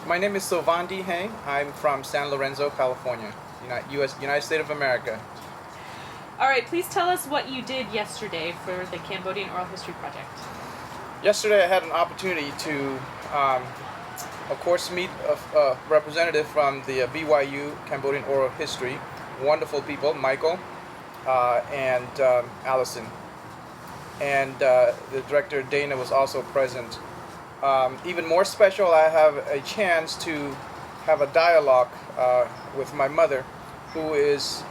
My name is Sovandy. I'm from San Lorenzo, California, United States of America. All right, please tell us what you did yesterday for the Cambodian Oral History Project. Yesterday, I had an opportunity to, of course, meet a representative from the BYU Cambodian Oral History. Wonderful people, Michael and Allison. And the director, Dana, was also present. Even more special, I have a chance to have a dialogue with my mother, who is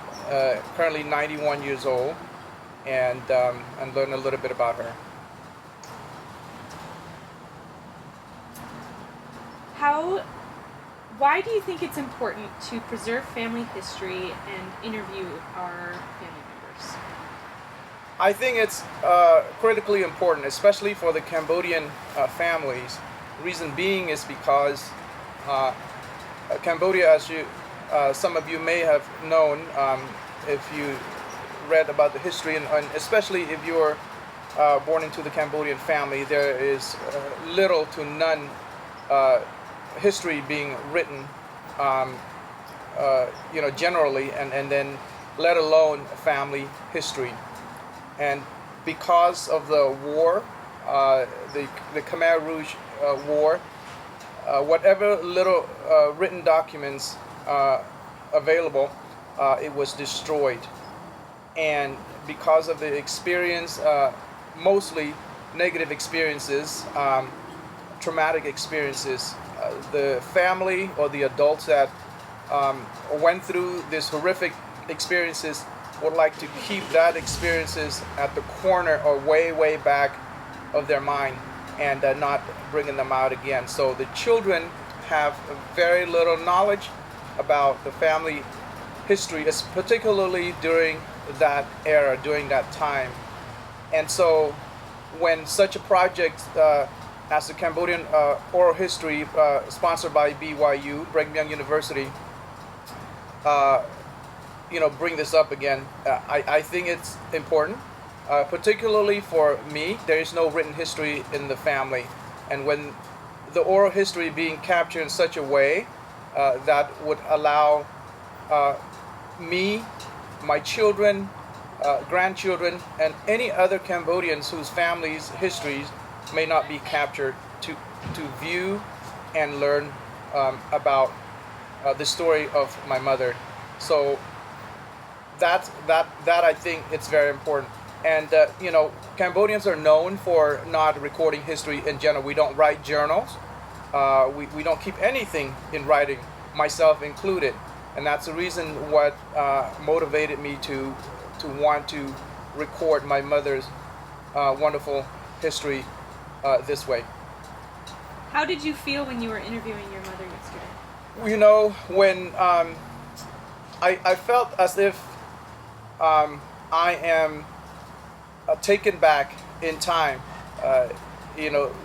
currently 91 years old, and learn a little bit about her. Why do you think it's important to preserve family history and interview our family members? I think it's critically important, especially for the Cambodian families. Reason being is because Cambodia, as some of you may have known, if you read about the history, and especially if you're born into the Cambodian family, there is little to none history being written, generally, and then let alone family history. And because of the war, the Khmer Rouge War, whatever little written documents available, it was destroyed. And because of the experience, mostly negative experiences, traumatic experiences, the family or the adults that went through these horrific experiences would like to keep that experiences at the corner or way back of their mind, and not bringing them out again. So the children have very little knowledge about the family history, particularly during that era, during that time. And so when such a project as the Cambodian Oral History, sponsored by BYU, Brigham Young University, bring this up again, I think it's important, particularly for me. There is no written history in the family, and when the oral history being captured in such a way that would allow me, my children, grandchildren, and any other Cambodians whose families' histories may not be captured, to view and learn about the story of my mother. So that I think it's very important. And Cambodians are known for not recording history in general. We don't write journals. We don't keep anything in writing, myself included. And that's the reason what motivated me to want to record my mother's wonderful history this way. How did you feel when you were interviewing your mother yesterday? When I felt as if I am taken back in time,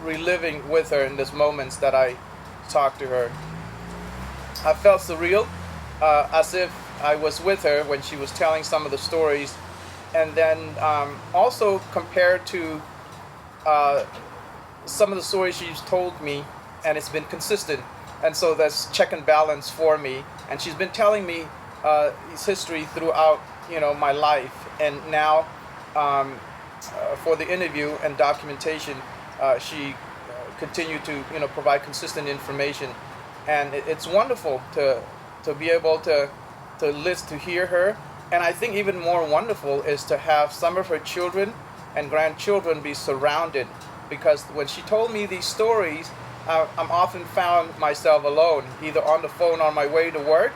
reliving with her in those moments that I talked to her. I felt surreal, as if I was with her when she was telling some of the stories, and then also compared to some of the stories she's told me, and it's been consistent, and so that's check and balance for me. And she's been telling me his history throughout my life, and now for the interview and documentation, she continued to provide consistent information, and it's wonderful to be able to hear her. And I think even more wonderful is to have some of her children and grandchildren be surrounded, because when she told me these stories, I'm often found myself alone, either on the phone on my way to work,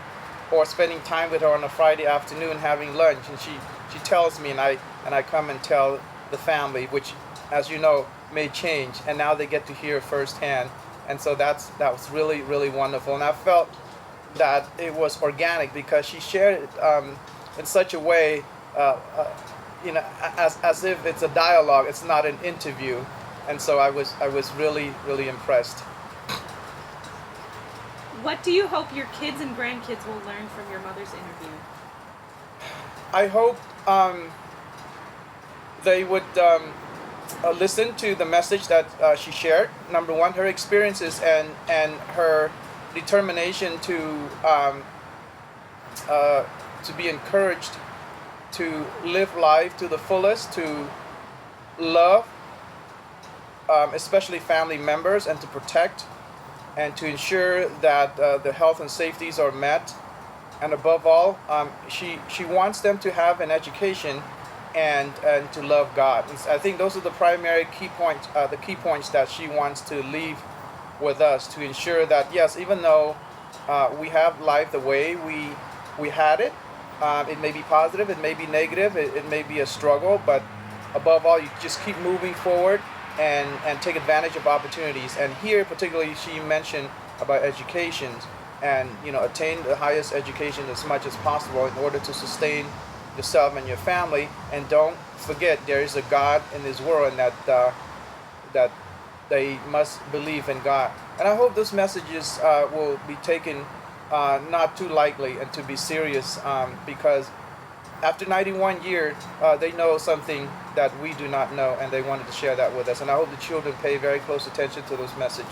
or spending time with her on a Friday afternoon having lunch, and she tells me, and I come and tell the family, which, as you know, may change, and now they get to hear firsthand. And so that was really wonderful, and I felt that it was organic because she shared it in such a way, as if it's a dialogue, it's not an interview. And so I was really impressed. What do you hope your kids and grandkids will learn from your mother's interview? I hope they would listen to the message that she shared. Number one, her experiences and her determination to be encouraged to live life to the fullest, to love, especially family members, and to protect and to ensure that the health and safeties are met. And above all, she wants them to have an education and to love God. And I think those are the primary key points, the key points that she wants to leave with us, to ensure that yes, even though we have life the way we had it, it may be positive, it may be negative, it may be a struggle, but above all, you just keep moving forward and take advantage of opportunities. And here, particularly, she mentioned about education, and attain the highest education as much as possible in order to sustain yourself and your family. And don't forget, there is a God in this world, and that they must believe in God. And I hope those messages will be taken not too lightly and to be serious, because after 91 years, they know something that we do not know, and they wanted to share that with us. And I hope the children pay very close attention to those messages.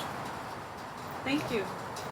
Thank you.